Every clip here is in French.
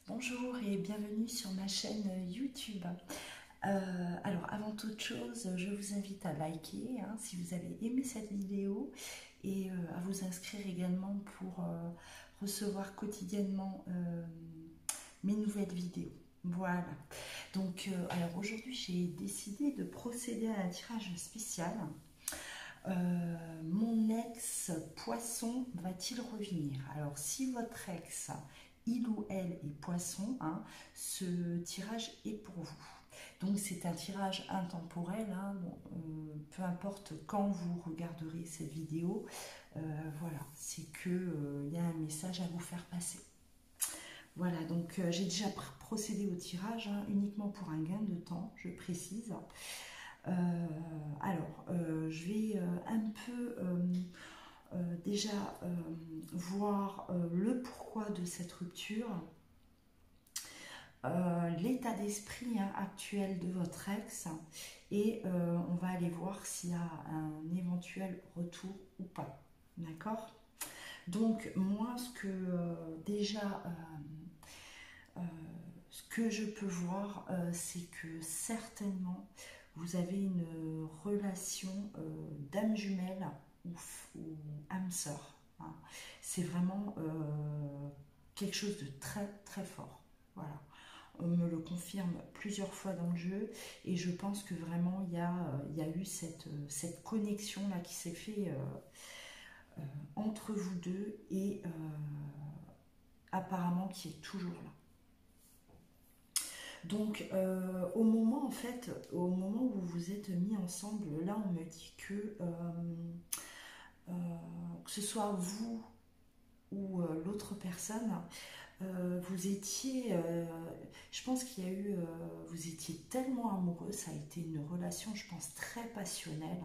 Bonjour et bienvenue sur ma chaîne YouTube. Alors avant toute chose, je vous invite à liker si vous avez aimé cette vidéo et à vous inscrire également pour recevoir quotidiennement mes nouvelles vidéos. Voilà. Donc alors aujourd'hui j'ai décidé de procéder à un tirage spécial. Mon ex poisson va-t-il revenir? Alors si votre ex, il ou elle est poisson, ce tirage est pour vous. Donc c'est un tirage intemporel, peu importe quand vous regarderez cette vidéo, voilà, c'est que y a un message à vous faire passer. Voilà, donc j'ai déjà procédé au tirage, uniquement pour un gain de temps, je précise. Je vais un peu déjà voir le pourquoi de cette rupture, l'état d'esprit actuel de votre ex, et on va aller voir s'il y a un éventuel retour ou pas. D'accord? Donc moi, ce que je peux voir, c'est que certainement vous avez une relation d'âme jumelle ou âme sœur. C'est vraiment quelque chose de très très fort. Voilà. On me le confirme plusieurs fois dans le jeu et je pense que vraiment il y a eu cette connexion là qui s'est fait entre vous deux et apparemment qui est toujours là. Donc au moment où vous vous êtes mis ensemble, là on me dit que ce soit vous ou l'autre personne, vous étiez, je pense qu'il y a eu, vous étiez tellement amoureux, ça a été une relation, je pense, très passionnelle.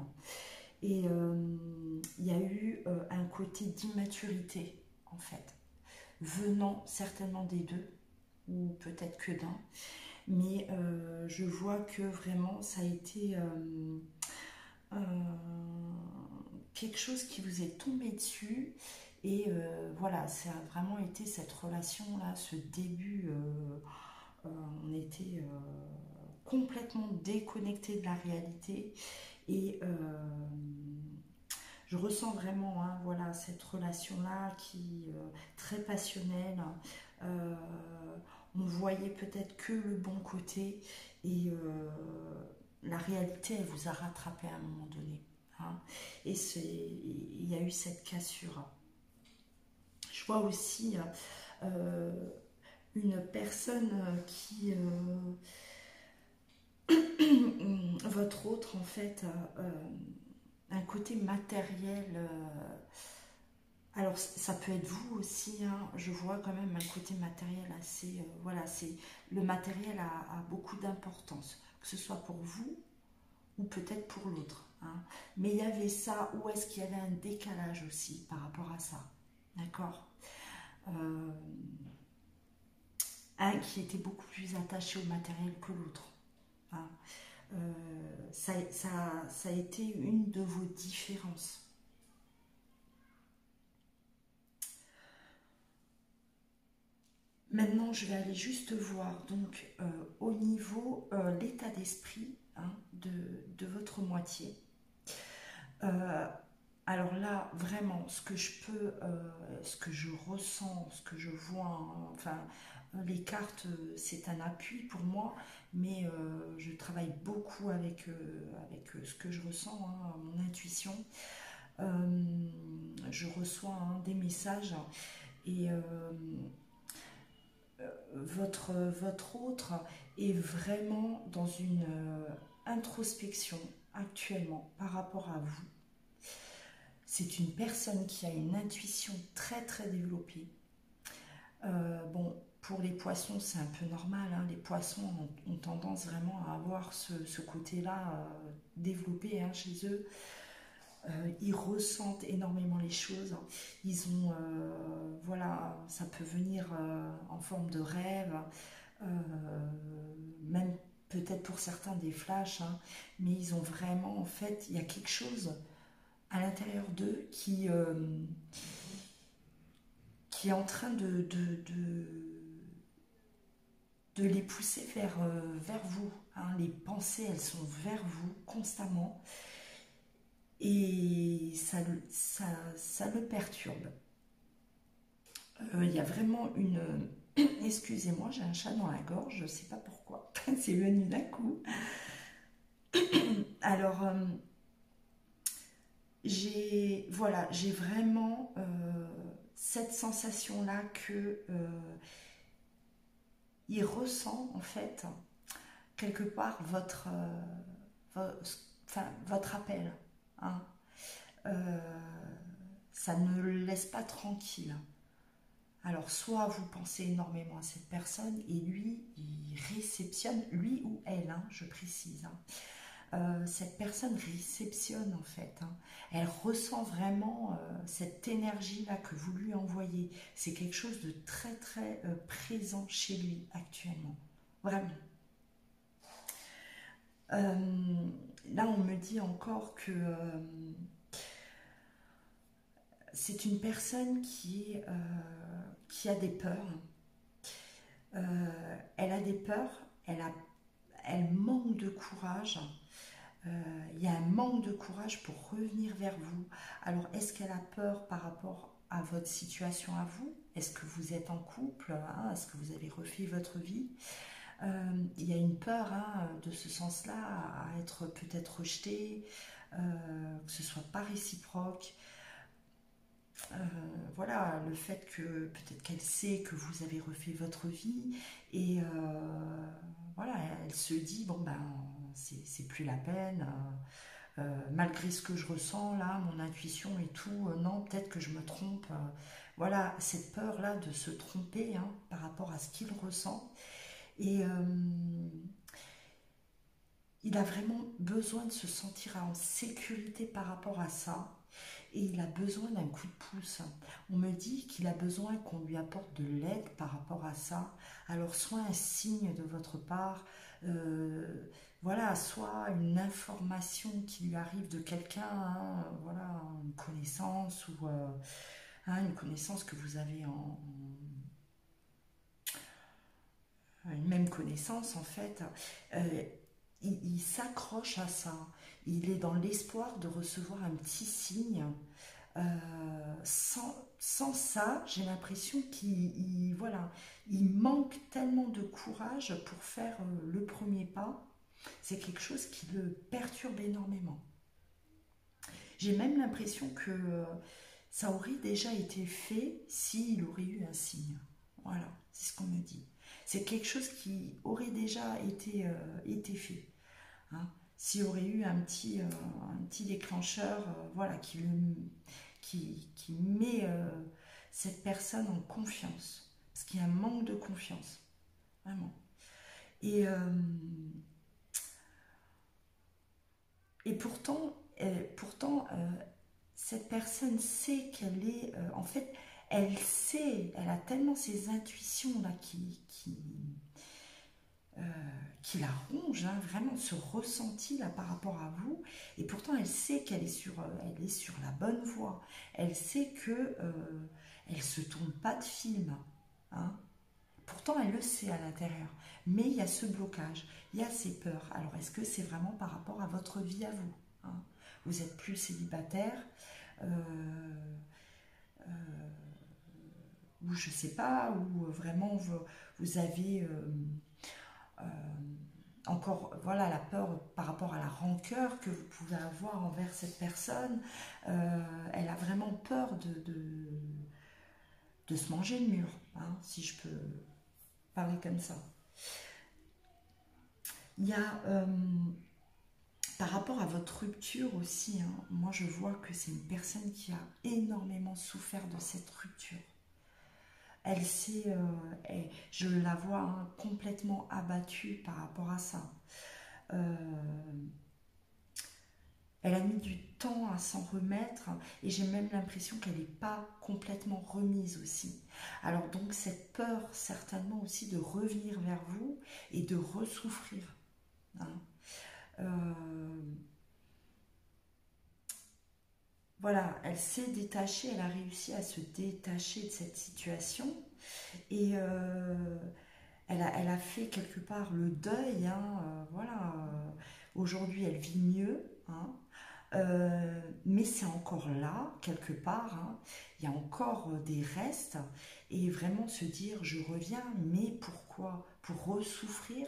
Et il y a eu un côté d'immaturité, en fait, venant certainement des deux, ou peut-être que d'un. Mais je vois que vraiment, ça a été euh, quelque chose qui vous est tombé dessus. Et voilà, ça a vraiment été cette relation-là, ce début, on était complètement déconnecté de la réalité. Et je ressens vraiment voilà, cette relation-là qui est très passionnelle. Euh, on voyait peut-être que le bon côté et la réalité, elle vous a rattrapé à un moment donné. Et il y a eu cette cassure. Je vois aussi une personne qui, votre autre en fait, un côté matériel. Alors ça peut être vous aussi, je vois quand même un côté matériel assez, voilà, le matériel a beaucoup d'importance, que ce soit pour vous ou peut-être pour l'autre. Mais il y avait ça, ou est-ce qu'il y avait un décalage aussi par rapport à ça, d'accord? Un qui était beaucoup plus attaché au matériel que l'autre. Ça a été une de vos différences. Maintenant, je vais aller juste voir donc au niveau l'état d'esprit de votre moitié. Euh, alors là, vraiment, ce que je ressens, ce que je vois, enfin, les cartes, c'est un appui pour moi, mais je travaille beaucoup avec ce que je ressens, mon intuition. Je reçois des messages et votre autre est vraiment dans une introspection actuellement par rapport à vous. C'est une personne qui a une intuition très très développée. Bon, pour les poissons, c'est un peu normal. Les poissons ont tendance vraiment à avoir ce côté-là développé chez eux. Ils ressentent énormément les choses. Ils ont, voilà, ça peut venir en forme de rêve, euh, même peut-être pour certains des flashs, mais ils ont vraiment, en fait, il y a quelque chose à l'intérieur d'eux qui est en train de les pousser vers vous. Hein. Les pensées, elles sont vers vous constamment. Et ça le perturbe. Il y a vraiment une... Excusez-moi, j'ai un chat dans la gorge, je ne sais pas pourquoi. C'est venu d'un coup. Alors, j'ai vraiment cette sensation-là que il ressent en fait quelque part votre appel. Hein. Euh, ça ne le laisse pas tranquille. Alors, soit vous pensez énormément à cette personne et lui, il réceptionne, lui ou elle, hein, je précise. Hein. Cette personne réceptionne en fait. Hein. Elle ressent vraiment cette énergie-là que vous lui envoyez. C'est quelque chose de très très présent chez lui actuellement. Vraiment. Là, on me dit encore que c'est une personne qui a des peurs. Elle a des peurs, elle manque de courage. Il y a un manque de courage pour revenir vers vous. Alors, est-ce qu'elle a peur par rapport à votre situation à vous? Est-ce que vous êtes en couple? Hein? Est-ce que vous avez refait votre vie? Il y a une peur hein, de ce sens-là à être peut-être rejeté, que ce soit pas réciproque. Voilà, le fait que peut-être qu'elle sait que vous avez refait votre vie et voilà, elle se dit bon ben c'est plus la peine, malgré ce que je ressens là, mon intuition et tout, non, peut-être que je me trompe. Voilà, cette peur là de se tromper hein, par rapport à ce qu'il ressent et il a vraiment besoin de se sentir en sécurité par rapport à ça. Et il a besoin d'un coup de pouce. On me dit qu'il a besoin qu'on lui apporte de l'aide par rapport à ça. Alors soit un signe de votre part, voilà, soit une information qui lui arrive de quelqu'un, hein, voilà, une connaissance ou hein, une connaissance que vous avez une même connaissance en fait. Euh, il s'accroche à ça. Il est dans l'espoir de recevoir un petit signe. Sans ça, j'ai l'impression voilà, il manque tellement de courage pour faire le premier pas. C'est quelque chose qui le perturbe énormément. J'ai même l'impression que ça aurait déjà été fait s'il aurait eu un signe. Voilà, c'est ce qu'on me dit. C'est quelque chose qui aurait déjà été fait. Hein. S'il y aurait eu un petit déclencheur voilà, qui met cette personne en confiance. Parce qu'il y a un manque de confiance. Vraiment. Et, euh, et pourtant cette personne sait qu'elle est... en fait, elle sait, elle a tellement ces intuitions là qui la ronge, hein, vraiment ce ressenti là par rapport à vous, et pourtant elle sait qu'elle est sur la bonne voie, elle sait que elle se tourne pas de film, hein. Pourtant elle le sait à l'intérieur, mais il y a ce blocage, il y a ces peurs. Alors est-ce que c'est vraiment par rapport à votre vie à vous, hein? Vous êtes plus célibataire, ou je sais pas, ou vraiment vous avez euh, encore voilà la peur par rapport à la rancœur que vous pouvez avoir envers cette personne. Elle a vraiment peur de se manger le mur, hein, si je peux parler comme ça. Il y a par rapport à votre rupture aussi, hein, moi je vois que c'est une personne qui a énormément souffert de cette rupture. Elle s'est, je la vois hein, complètement abattue par rapport à ça. Euh, Elle a mis du temps à s'en remettre et j'ai même l'impression qu'elle n'est pas complètement remise aussi. Alors donc cette peur certainement aussi de revenir vers vous et de ressouffrir. Hein. Voilà, elle s'est détachée, elle a réussi à se détacher de cette situation et elle a fait quelque part le deuil, hein, voilà. Aujourd'hui, elle vit mieux, hein, mais c'est encore là, quelque part, hein. Il y a encore des restes, et vraiment se dire, je reviens, mais pourquoi? Pour ressouffrir.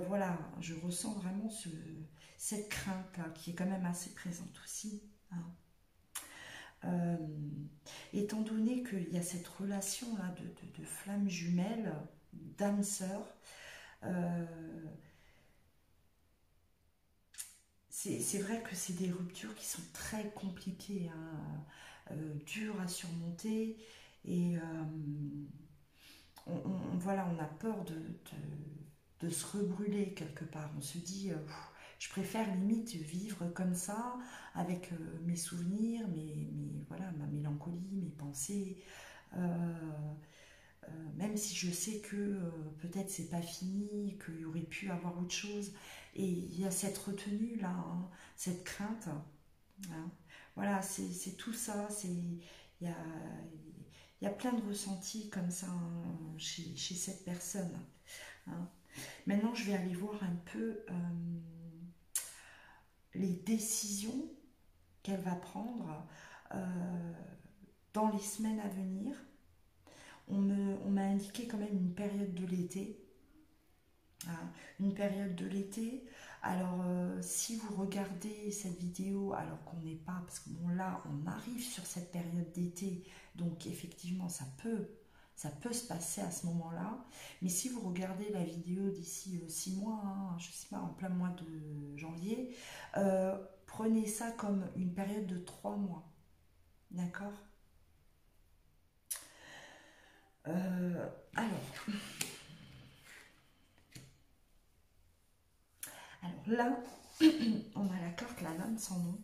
Voilà, je ressens vraiment cette crainte-là, qui est quand même assez présente aussi, hein. Euh, Étant donné qu'il y a cette relation-là de flamme jumelle, d'âme sœur, euh, c'est vrai que c'est des ruptures qui sont très compliquées, hein, dures à surmonter, et voilà, on a peur de se rebrûler quelque part. On se dit, je préfère limite vivre comme ça, avec mes souvenirs, voilà, ma mélancolie, mes pensées. Euh, Même si je sais que peut-être c'est pas fini, qu'il y aurait pu avoir autre chose. Et il y a cette retenue là, hein, cette crainte, hein. Voilà, c'est tout ça. Il y a plein de ressentis comme ça, hein, chez cette personne, hein. Maintenant, je vais aller voir un peu les décisions qu'elle va prendre euh, dans les semaines à venir. On m'a indiqué quand même une période de l'été, hein, une période de l'été. Alors, si vous regardez cette vidéo alors qu'on n'est pas, parce que bon là, on arrive sur cette période d'été, donc effectivement, ça peut se passer à ce moment-là. Mais si vous regardez la vidéo d'ici 6 mois, hein, je sais pas, en plein mois de janvier, prenez ça comme une période de 3 mois, d'accord? Alors, là, on a la carte la lame sans nom,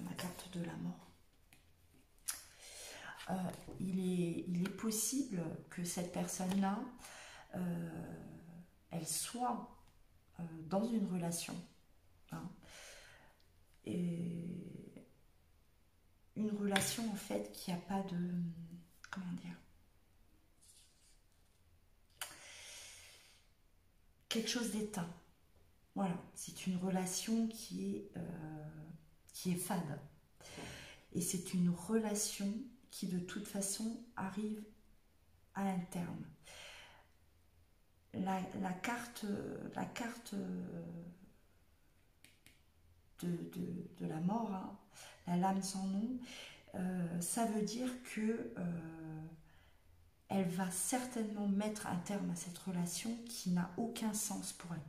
la carte de la mort. Il est possible que cette personne-là, elle soit dans une relation, hein, et une relation en fait qui n'a pas de, comment dire, quelque chose d'éteint. Voilà, c'est une relation qui est fade. Et c'est une relation qui de toute façon arrive à un terme. La carte de la mort, hein, la lame sans nom, ça veut dire que elle va certainement mettre un terme à cette relation qui n'a aucun sens pour elle.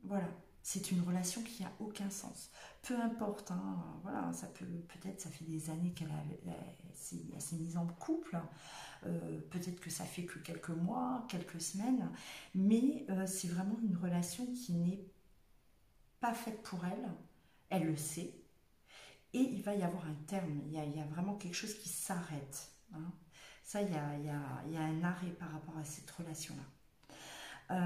Voilà, c'est une relation qui n'a aucun sens. Peu importe, hein, voilà, ça peut-être ça fait des années elle s'est mise en couple, peut-être que ça fait que quelques mois, quelques semaines, mais c'est vraiment une relation qui n'est pas faite pour elle, elle le sait, et il va y avoir un terme, il y a vraiment quelque chose qui s'arrête, hein. Ça, il y a un arrêt par rapport à cette relation-là.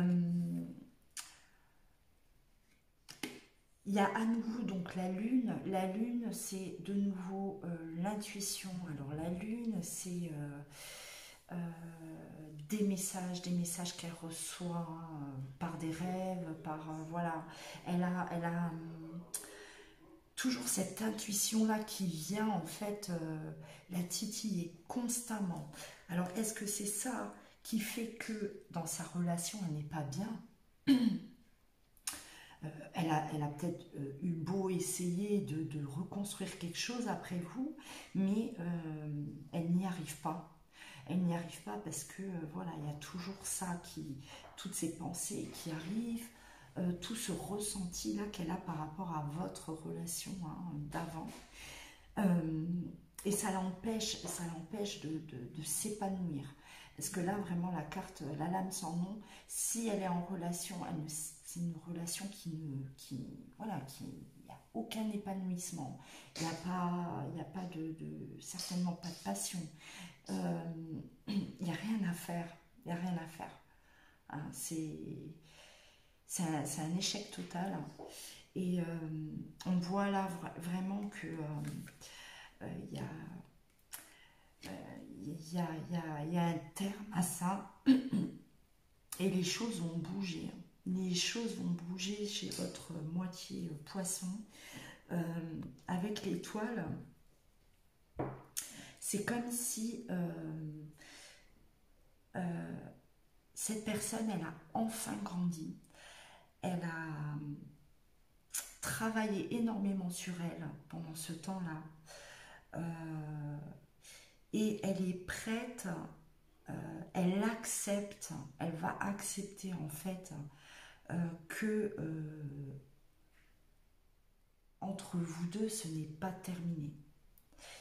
Il y a à nouveau donc la lune. La lune, c'est de nouveau l'intuition. Alors la lune, c'est des messages qu'elle reçoit, par des rêves, par voilà. Elle a toujours cette intuition-là qui vient en fait la titiller constamment. Alors est-ce que c'est ça qui fait que dans sa relation, elle n'est pas bien? Elle a peut-être eu beau essayer de reconstruire quelque chose après vous, mais elle n'y arrive pas. Elle n'y arrive pas parce que voilà, il y a toujours ça toutes ces pensées qui arrivent, tout ce ressenti là qu'elle a par rapport à votre relation, hein, d'avant. Euh, et ça l'empêche de s'épanouir. Parce que là, vraiment, la carte, la lame sans nom, si elle est en relation, c'est une relation voilà, il n'y a aucun épanouissement. Il n'y a pas certainement pas de passion. Il n'y a rien à faire. Il n'y a rien à faire. Hein, c'est un échec total. Et on voit là vraiment que il y a Il y a un terme à ça. Et les choses vont bouger. Les choses vont bouger chez votre moitié poisson. Avec l'étoile, c'est comme si cette personne, elle a enfin grandi. Elle a travaillé énormément sur elle pendant ce temps-là. Et elle est prête, elle accepte, elle va accepter en fait que entre vous deux, ce n'est pas terminé.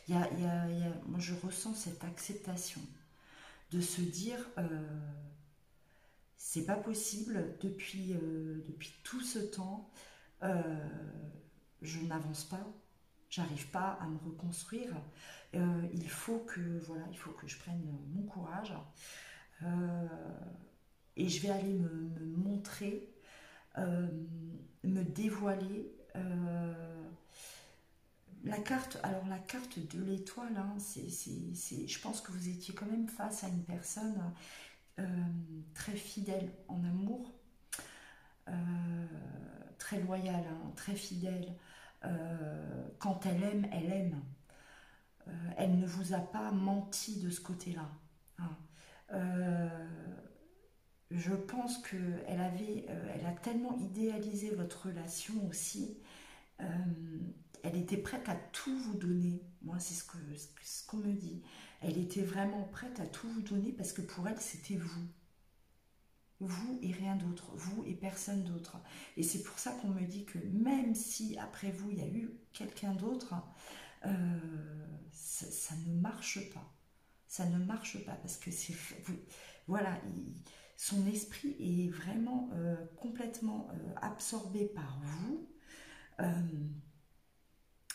Moi, je ressens cette acceptation de se dire c'est pas possible depuis tout ce temps, je n'avance pas, j'arrive pas à me reconstruire. Il faut que je prenne mon courage et je vais aller me montrer, me dévoiler. La carte de l'étoile, hein, je pense que vous étiez quand même face à une personne très fidèle en amour, très loyale, hein, très fidèle. Quand elle aime, elle aime. Elle ne vous a pas menti de ce côté-là. Hein. Je pense qu'elle elle a tellement idéalisé votre relation aussi. Elle était prête à tout vous donner. Moi, c'est ce qu'on me dit. Elle était vraiment prête à tout vous donner parce que pour elle, c'était vous. Vous et rien d'autre. Vous et personne d'autre. Et c'est pour ça qu'on me dit que même si après vous, il y a eu quelqu'un d'autre, ça ne marche pas. Ça ne marche pas parce que voilà, son esprit est vraiment complètement absorbé par vous.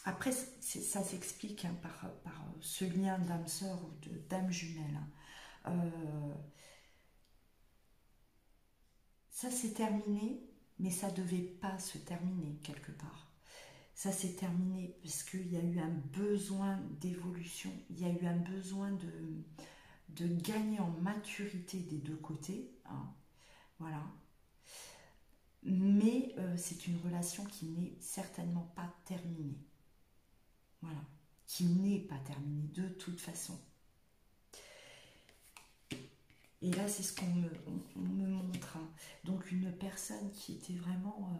Après, ça s'explique hein, par ce lien d'âme sœur ou d'âme jumelle. Ça s'est terminé, mais ça ne devait pas se terminer quelque part. Ça s'est terminé parce qu'il y a eu un besoin d'évolution, il y a eu un besoin de gagner en maturité des deux côtés. Hein, voilà. Mais c'est une relation qui n'est certainement pas terminée. Voilà. Qui n'est pas terminée de toute façon. Et là, c'est ce qu'on me montre. Hein. Donc, une personne qui était vraiment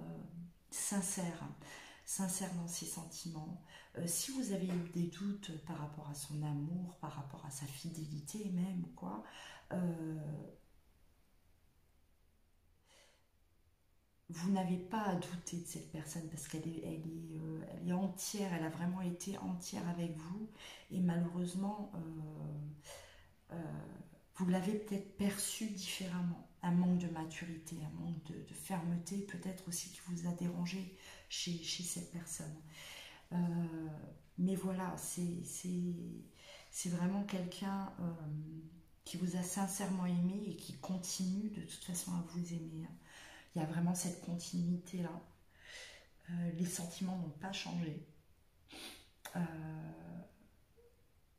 sincère dans ses sentiments. Si vous avez eu des doutes par rapport à son amour, par rapport à sa fidélité même, quoi, vous n'avez pas à douter de cette personne parce qu'elle elle est entière, elle a vraiment été entière avec vous et malheureusement, vous l'avez peut-être perçu différemment. Un manque de maturité, un manque de fermeté peut-être aussi qui vous a dérangé chez cette personne. Mais voilà, c'est vraiment quelqu'un qui vous a sincèrement aimé et qui continue de toute façon à vous aimer. Il y a vraiment cette continuité-là. Les sentiments n'ont pas changé.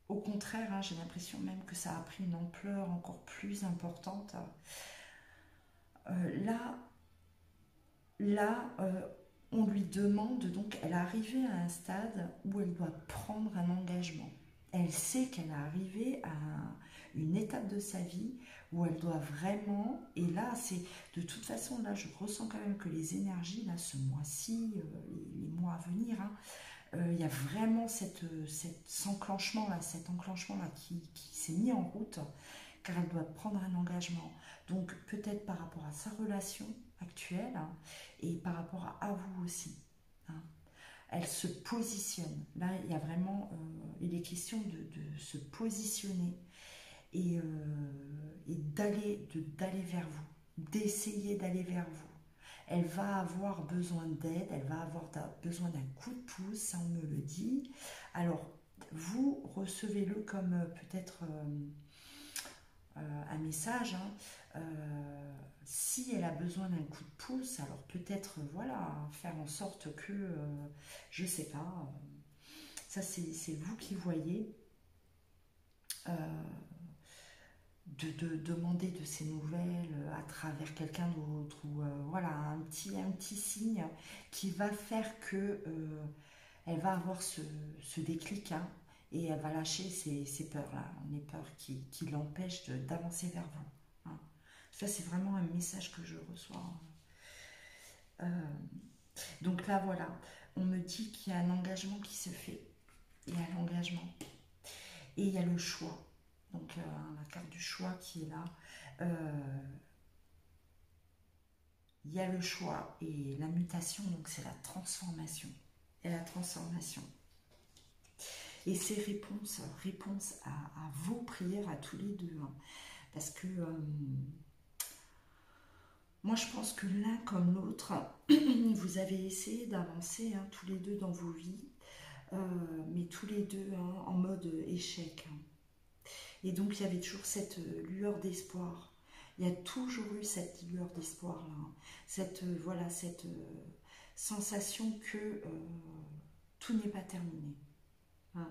Au contraire, hein, j'ai l'impression même que ça a pris une ampleur encore plus importante. Là, on lui demande, donc elle est arrivée à un stade où elle doit prendre un engagement. Elle sait qu'elle est arrivée à une étape de sa vie où elle doit vraiment, et là, c'est de toute façon, là, je ressens quand même que les énergies, là, ce mois-ci, les mois à venir, hein, il y a vraiment cet enclenchement-là qui s'est mis en route, car elle doit prendre un engagement. Donc, peut-être par rapport à sa relation actuelle, hein, et par rapport à vous aussi. Hein. Elle se positionne. Là, il y a vraiment, il est question de se positionner et d'aller vers vous, d'essayer d'aller vers vous. Elle va avoir besoin d'aide, elle va avoir besoin d'un coup de pouce, ça on me le dit. Alors, vous recevez-le comme peut-être un message. Hein. Si elle a besoin d'un coup de pouce, alors peut-être, voilà, faire en sorte que, je sais pas, ça c'est vous qui voyez. de demander de ses nouvelles à travers quelqu'un d'autre, ou voilà, un petit signe qui va faire que elle va avoir ce déclic, hein, et elle va lâcher ces peurs-là, les peurs qui l'empêchent d'avancer vers vous. Hein. Ça, c'est vraiment un message que je reçois. Donc là, voilà, on me dit qu'il y a un engagement qui se fait. Il y a l'engagement. Et il y a le choix. Donc la carte du choix qui est là. Il y a le choix et la mutation, donc c'est la transformation. Et la transformation. Et c'est réponse à vos prières, à tous les deux. Hein. Parce que moi, je pense que l'un comme l'autre, vous avez essayé d'avancer, hein, tous les deux dans vos vies, mais tous les deux, hein, en mode échec. Hein. Et donc, il y avait toujours cette lueur d'espoir. Il y a toujours eu cette lueur d'espoir là. Hein. Voilà, cette sensation que tout n'est pas terminé. Hein.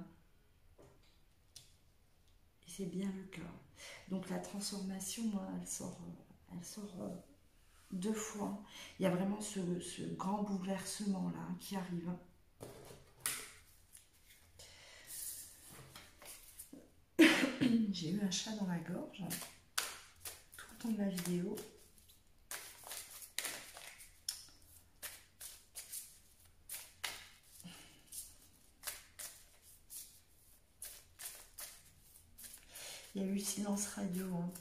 Et c'est bien le cas. Donc, la transformation, moi, elle sort deux fois. Il y a vraiment ce grand bouleversement là, hein, qui arrive. J'ai eu un chat dans la gorge tout le temps de la vidéo. Il y a eu silence radio. Hein.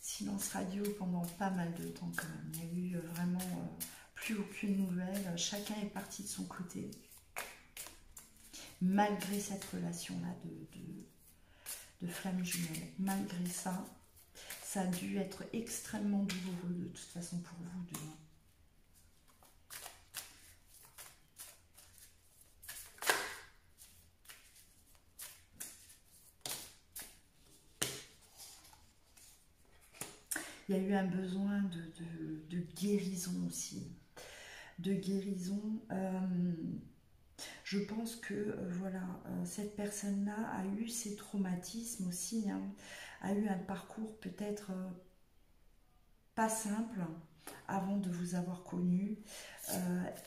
Silence radio pendant pas mal de temps quand même. Il y a eu vraiment plus aucune nouvelle. Chacun est parti de son côté. Malgré cette relation-là de flamme jumelle. Malgré ça, ça a dû être extrêmement douloureux de toute façon pour vous deux. Il y a eu un besoin de guérison aussi. De guérison. Je pense que voilà, cette personne-là a eu ses traumatismes aussi, hein, a eu un parcours peut-être pas simple avant de vous avoir connu,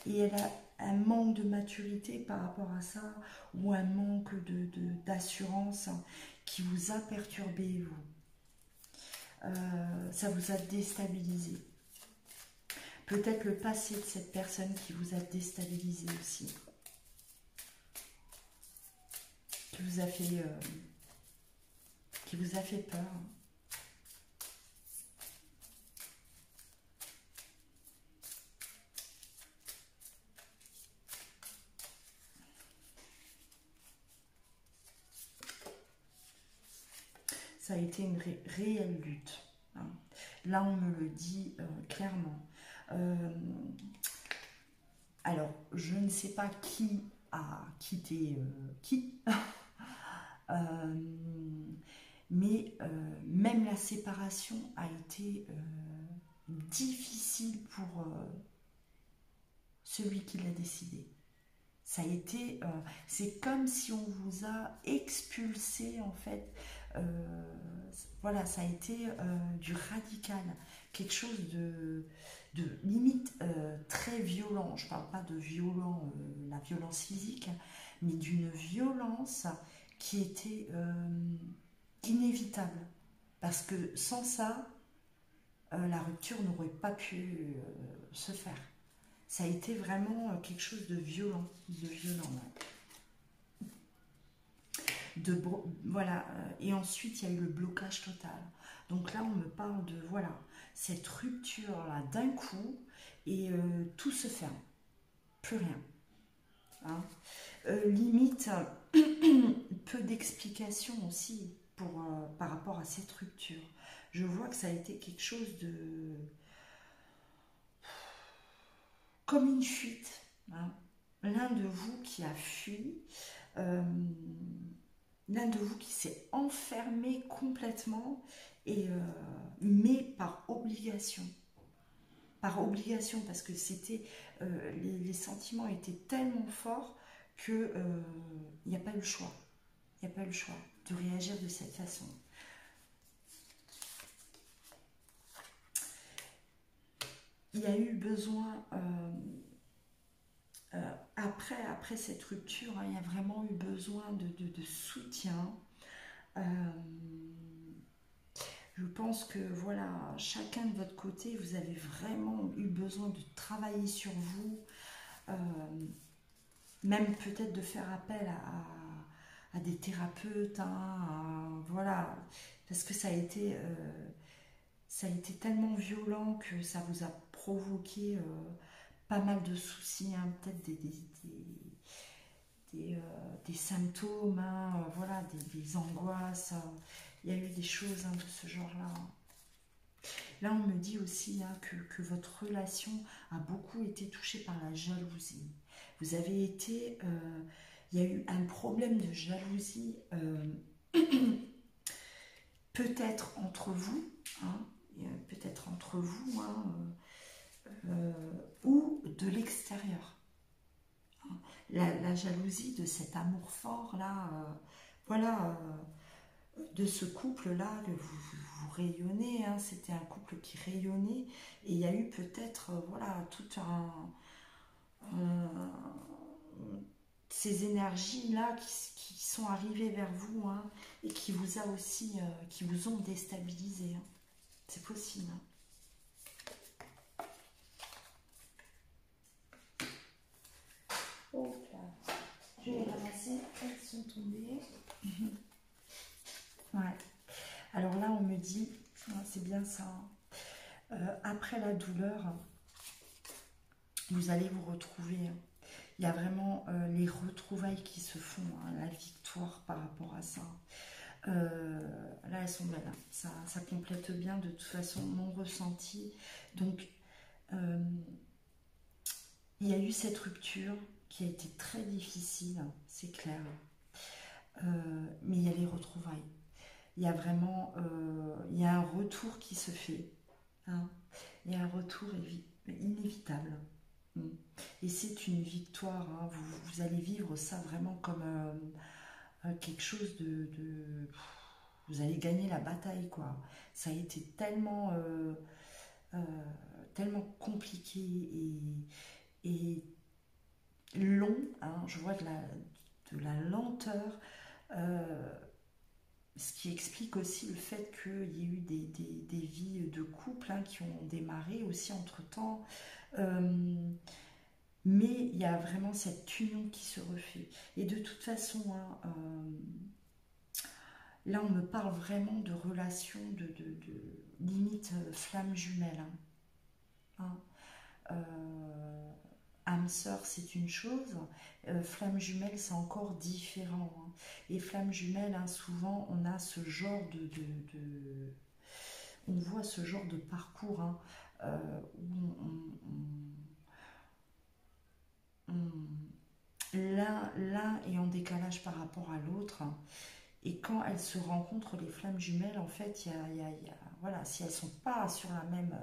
et elle a un manque de maturité par rapport à ça, ou un manque d'assurance qui vous a perturbé, vous. Ça vous a déstabilisé. Peut-être le passé de cette personne qui vous a déstabilisé aussi. Qui vous a fait peur. Ça a été une réelle lutte. Hein. Là, on me le dit clairement. Alors, je ne sais pas qui a quitté qui. Mais même la séparation a été difficile pour celui qui l'a décidé. Ça a été, c'est comme si on vous a expulsé en fait. Voilà, ça a été du radical, quelque chose de limite très violent. Je ne parle pas de violent, la violence physique, mais d'une violence qui était inévitable. Parce que sans ça, la rupture n'aurait pas pu se faire. Ça a été vraiment quelque chose de violent. Ouais. Voilà. Et ensuite, il y a eu le blocage total. Donc là, on me parle de, voilà, cette rupture-là d'un coup, et tout se ferme. Plus rien. Hein. Limite, peu d'explications aussi par rapport à cette rupture. Je vois que ça a été quelque chose de... comme une fuite. Hein. L'un de vous qui a fui, l'un de vous qui s'est enfermé complètement, et, mais par obligation. Par obligation, parce que c'était les sentiments étaient tellement forts qu'il n'y a pas eu le choix. Il n'y a pas eu le choix de réagir de cette façon. Il y a eu besoin, après cette rupture, hein, il y a vraiment eu besoin de soutien. Je pense que voilà, chacun de votre côté, vous avez vraiment eu besoin de travailler sur vous, même peut-être de faire appel à des thérapeutes, hein, voilà, parce que ça a été tellement violent que ça vous a provoqué pas mal de soucis, hein, peut-être des symptômes, hein, voilà, des angoisses. Il y a eu des choses, hein, de ce genre-là. Là, on me dit aussi, hein, que votre relation a beaucoup été touchée par la jalousie. Vous avez été... il y a eu un problème de jalousie, peut-être entre vous, hein, peut-être entre vous, hein, ou de l'extérieur. La jalousie de cet amour fort là, voilà, de ce couple là, vous rayonnez, hein, c'était un couple qui rayonnait, et il y a eu peut-être voilà tout ces énergies là qui sont arrivées vers vous, hein, et qui vous a aussi qui vous ont déstabilisé, hein. C'est possible, hein. Oh là. Je vais les ramasser, elles sont tombées. Ouais. Alors là, on me dit, c'est bien ça, hein. Après la douleur, vous allez vous retrouver. Il y a vraiment les retrouvailles qui se font, hein, la victoire par rapport à ça. Là, elles sont belles, hein. Ça complète bien de toute façon mon ressenti. Donc, il y a eu cette rupture qui a été très difficile, c'est clair. Mais il y a les retrouvailles. Il y a vraiment il y a un retour qui se fait, hein. Il y a un retour inévitable. Et c'est une victoire, hein. Vous allez vivre ça vraiment comme quelque chose vous allez gagner la bataille, quoi. Ça a été tellement tellement compliqué et long, hein. Je vois de la lenteur, ce qui explique aussi le fait qu'il y ait eu des vies de couple, hein, qui ont démarré aussi entre-temps. Mais il y a vraiment cette union qui se refait. Et de toute façon, hein, là, on me parle vraiment de relations de limite flamme jumelle, hein. Âme sœur, c'est une chose. Flamme jumelle, c'est encore différent, hein. Et flamme jumelle, hein, souvent, on a ce genre on voit ce genre de parcours, hein, où l'un est en décalage par rapport à l'autre. Et quand elles se rencontrent, les flammes jumelles, en fait, voilà, si elles ne sont pas sur la même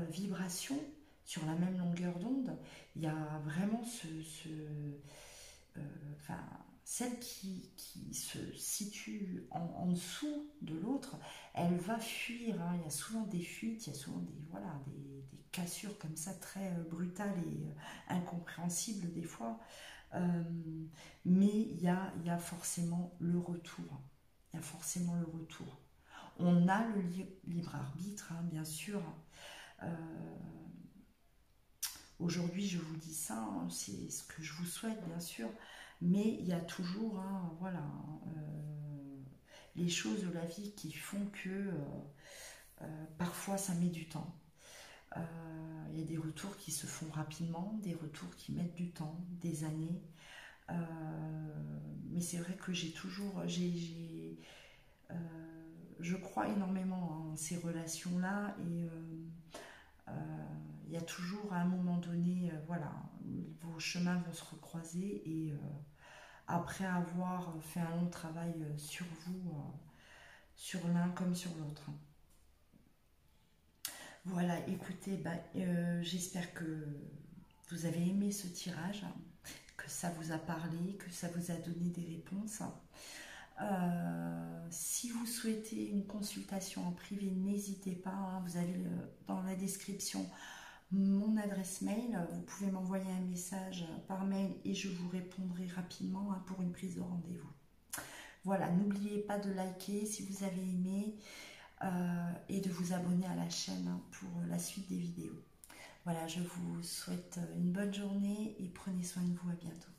vibration, sur la même longueur d'onde, il y a vraiment enfin, celle qui se situe en dessous de l'autre, elle va fuir, hein. Il y a souvent des fuites, il y a souvent voilà, des cassures comme ça, très brutales et incompréhensibles des fois. Mais il y a forcément le retour. Il y a forcément le retour. On a le libre arbitre, hein, bien sûr. Aujourd'hui, je vous dis ça, hein, c'est ce que je vous souhaite, bien sûr. Mais il y a toujours, hein, voilà, les choses de la vie qui font que parfois ça met du temps. Il y a des retours qui se font rapidement, des retours qui mettent du temps, des années. Mais c'est vrai que j'ai toujours, je crois énormément en ces relations-là, et il y a toujours à un moment donné, voilà, vos chemins vont se recroiser, et après avoir fait un long travail sur vous, sur l'un comme sur l'autre. Voilà, écoutez, j'espère que vous avez aimé ce tirage, que ça vous a parlé, que ça vous a donné des réponses. Si vous souhaitez une consultation en privé, n'hésitez pas, hein, vous avez dans la description mon adresse mail, vous pouvez m'envoyer un message par mail et je vous répondrai rapidement, hein, pour une prise de rendez-vous. Voilà, n'oubliez pas de liker si vous avez aimé et de vous abonner à la chaîne, hein, pour la suite des vidéos. Voilà, je vous souhaite une bonne journée et prenez soin de vous, à bientôt.